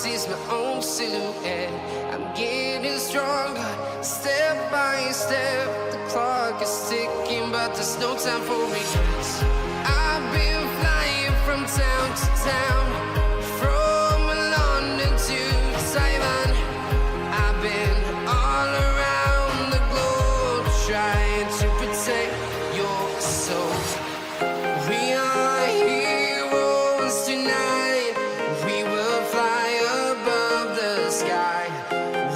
sees my own silhouette. I'm getting stronger, step by step. The clock is ticking, but there's no time for regrets. I've been flying from town to town, from London to Taiwan. I've been all around the globe, trying to protect your soul. We are heroes tonight. We will fly above the sky.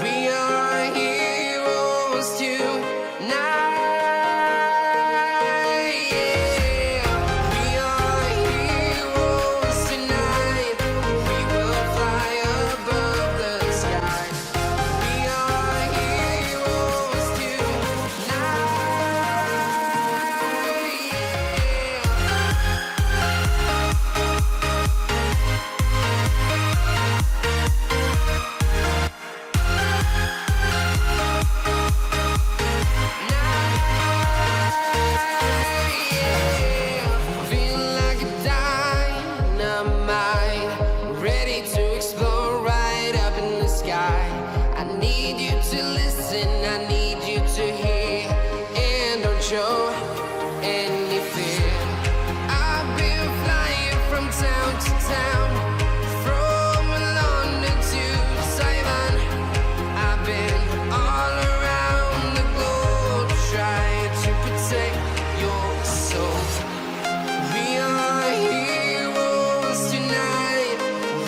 We are heroes tonight. Yeah. We are heroes tonight. We will fly above the sky. We are heroes tonight. Feel like a dynamite, ready to explode right up in the sky. I need you to listen, I need you to hear, and don't show any fear. I've been flying from town to town, from London to Taiwan. I've been all around the globe, trying to protect your soul. We are heroes tonight.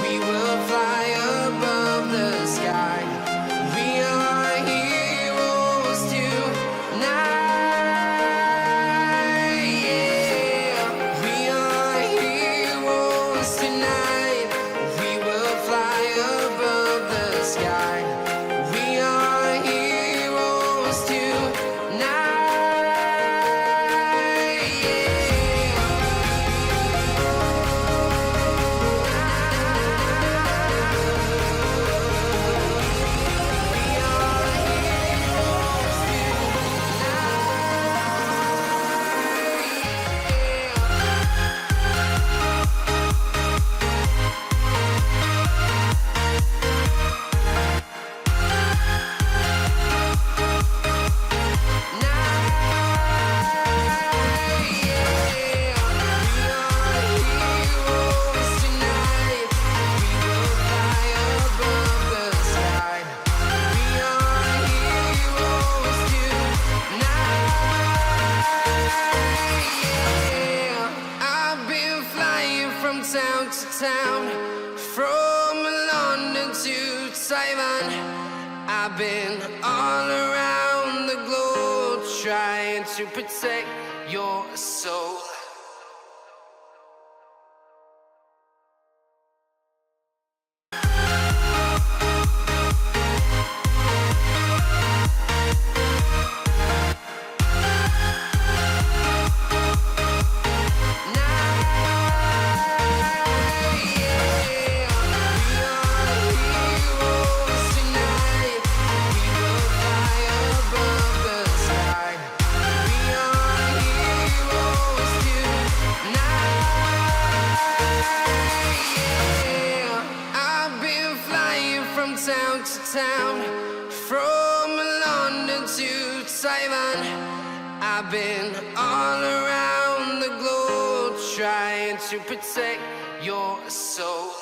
We will fly above the sky. We are heroes tonight. Yeah. We are heroes tonight. We will fly above the sky. We are heroes tonight. I've been flying from town to town, from London to Taiwan. I've been all around the globe, trying to protect your soul. Town to town, from London to Taiwan. I've been all around the globe, trying to protect your soul.